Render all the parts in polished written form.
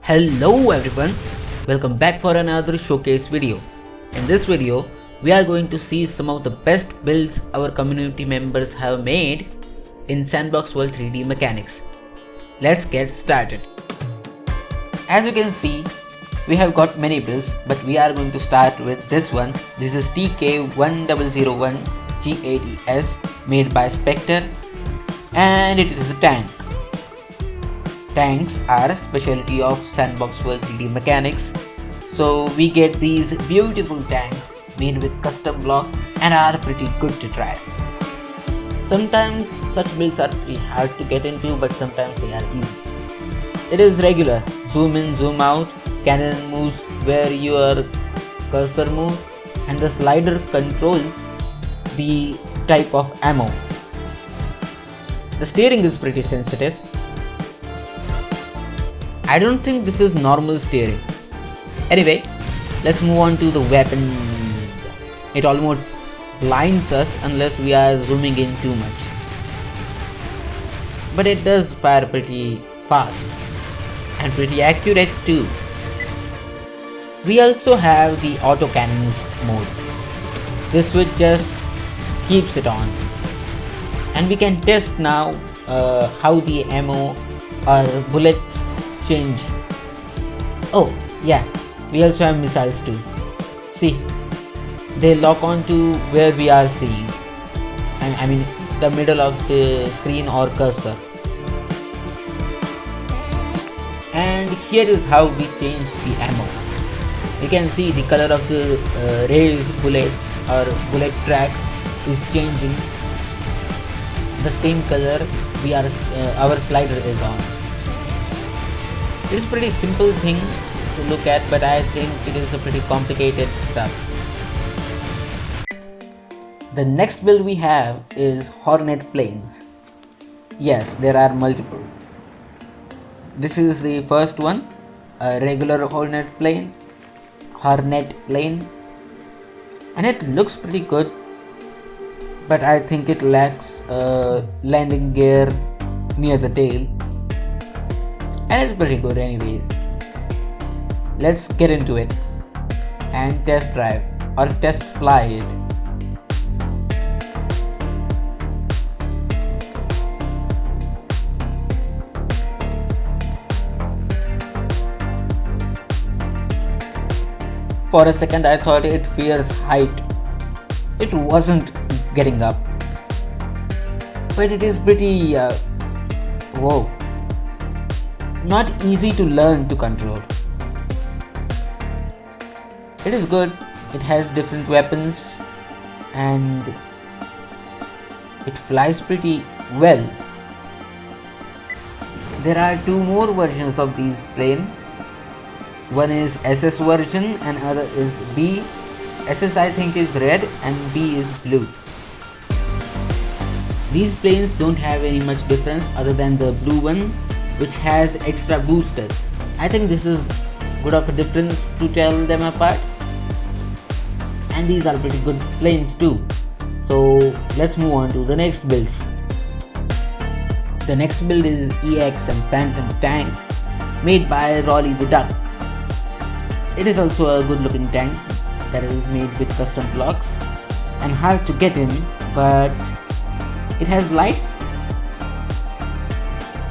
Hello everyone, welcome back for another showcase video. In this video, we are going to see some of the best builds our community members have made in Sandbox World 3D mechanics. Let's get started. As you can see, we have got many builds, but we are going to start with this one. This is TK1001 G80S made by Spectre, and it is a tank. Tanks are a specialty of Sandbox World 3D mechanics, so we get these beautiful tanks made with custom blocks and are pretty good to try. Sometimes such builds are pretty hard to get into, but sometimes they are easy. It is regular, zoom in, zoom out, cannon moves where your cursor moves, and the slider controls the type of ammo. The steering is pretty sensitive. I don't think this is normal steering. Anyway, let's move on to the weapons. It almost blinds us unless we are zooming in too much. But it does fire pretty fast and pretty accurate too. We also have the auto cannon mode. This switch just keeps it on. And we can test now how the ammo or bullets change. Oh yeah, we also have missiles too. See, they lock on to where we are seeing, I mean the middle of the screen or cursor. And here is how we change the ammo. You can see the color of the raised bullets or bullet tracks is changing. The same color our slider is on. It is a pretty simple thing to look at, but I think it is a pretty complicated stuff. The next build we have is Hornet planes. Yes, there are multiple. This is the first one, a regular Hornet plane, and it looks pretty good, but I think it lacks landing gear near the tail. And it's pretty good anyways. Let's get into it and test drive or test fly it. For a second I thought it fears height. It wasn't getting up, but it is pretty whoa, not easy to learn to control. It is good. It has different weapons and it flies pretty well. There are two more versions of these planes. One is SS version and other is B. SS I think is red and B is blue. These planes don't have any much difference other than the blue one, which has extra boosters. I think this is good of a difference to tell them apart. And these are pretty good planes too. So let's move on to the next builds. The next build is EXM Phantom tank made by Rolly the Duck. It is also a good looking tank that is made with custom blocks and hard to get in, but it has lights.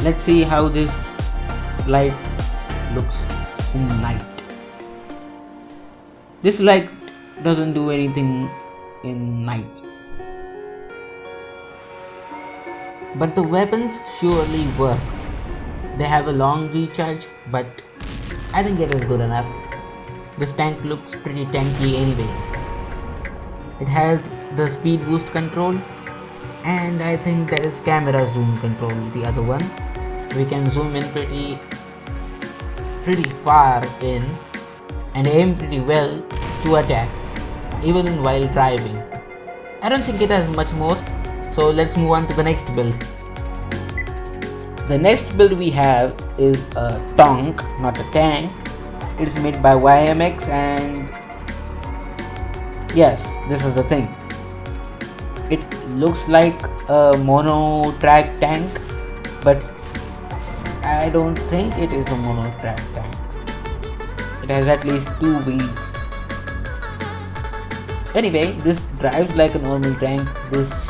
Let's see how this light looks in night. This light doesn't do anything in night, but the weapons surely work. They have a long recharge, but I think it is good enough. This tank looks pretty tanky anyways. It has the speed boost control, and I think there is camera zoom control, the other one. We can zoom in pretty far in and aim pretty well to attack, even while driving. I don't think it has much more, so let's move on to the next build. The next build we have is a Tonk, not a tank. It's made by YMX, and yes, this is the thing. It looks like a mono track tank, but I don't think it is a mono track tank. It has at least 2 wheels. Anyway, this drives like a normal tank, this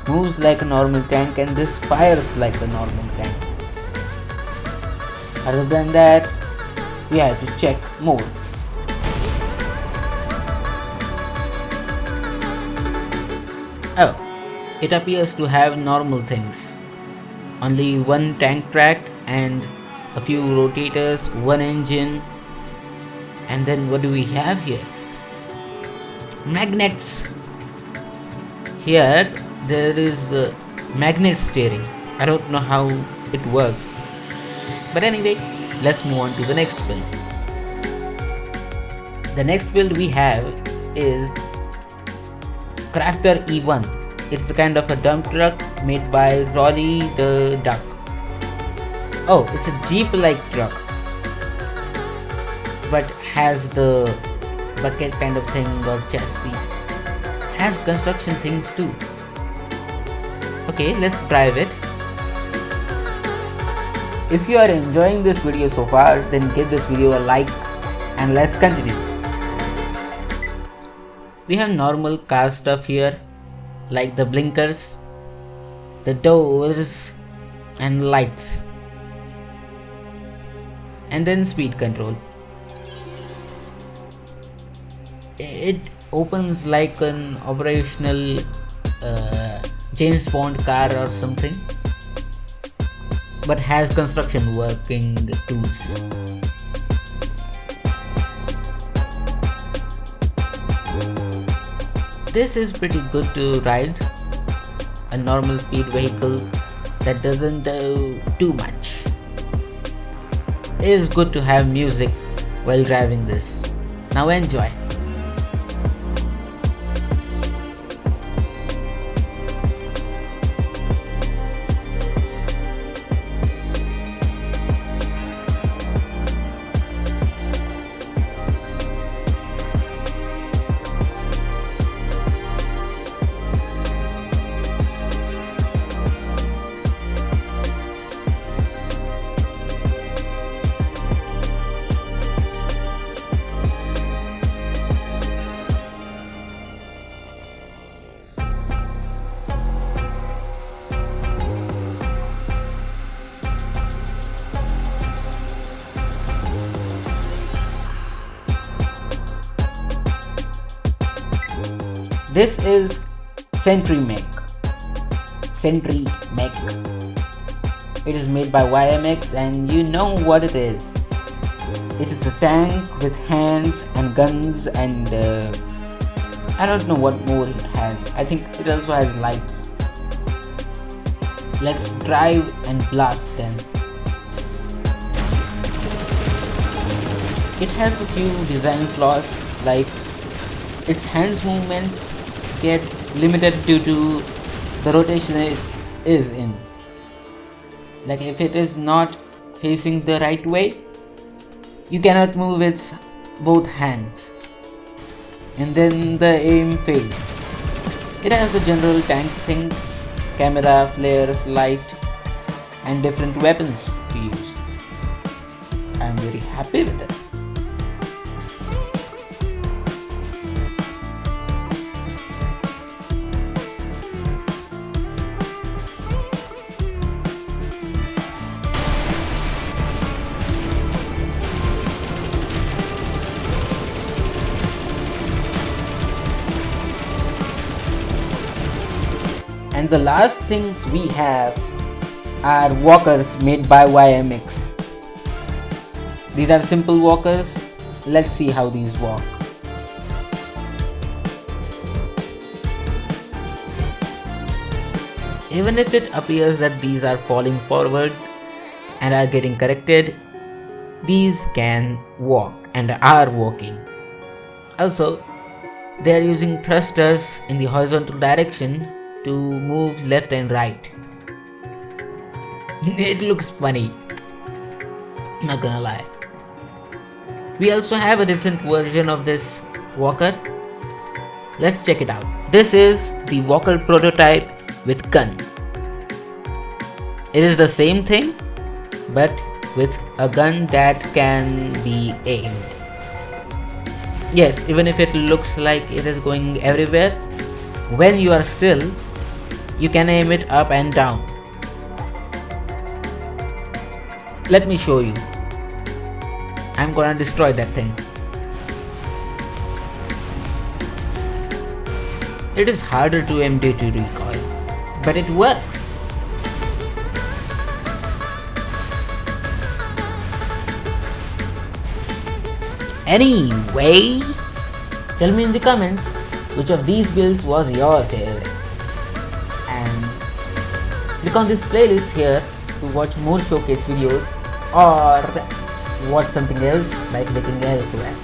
moves like a normal tank, and this fires like a normal tank. Other than that, we have to check more. Oh, it appears to have normal things. Only one tank track and a few rotators, one engine, and then what do we have here? Magnets. Here there is magnet steering. I don't know how it works, but anyway, let's move on to the next build. The next build we have is Crafter E1. It's a kind of a dump truck made by Rolly the Duck. Oh, it's a Jeep-like truck, but has the bucket kind of thing or chassis. Has construction things too. Okay, let's drive it. If you are enjoying this video so far, then give this video a like and let's continue. We have normal car stuff here, like the blinkers, the doors and lights, and then speed control. It opens like an operational James Bond car or something, but has construction working tools. This is pretty good to ride, a normal speed vehicle that doesn't do too much. It is good to have music while driving this. Now enjoy. This is Sentry mech. Sentry mech. It is made by YMX, and you know what it is. It is a tank with hands and guns and I don't know what more it has. I think it also has lights. Let's drive and blast them. It has a few design flaws, like its hands movements get limited due to the rotation it is in. Like if it is not facing the right way, you cannot move its both hands, and then the aim fails. It has the general tank thing, camera, flares, light, and different weapons to use. I am very happy with it. And the last things we have are walkers made by YMX. These are simple walkers. Let's see how these walk. Even if it appears that these are falling forward and are getting corrected, these can walk and are walking. Also, they are using thrusters in the horizontal direction to move left and right. It looks funny, not gonna lie. We also have a different version of this walker. Let's check it out. This is the walker prototype with gun. It is the same thing, but with a gun that can be aimed. Yes, even if it looks like it is going everywhere, when you are still, you can aim it up and down. Let me show you. I'm gonna destroy that thing. It is harder to aim due to recoil, but it works. Anyway, tell me in the comments which of these builds was your favorite, and click on this playlist here to watch more showcase videos or watch something else by clicking elsewhere.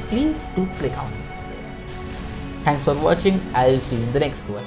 Please do click on the playlist. Thanks for watching. I'll see you in the next one.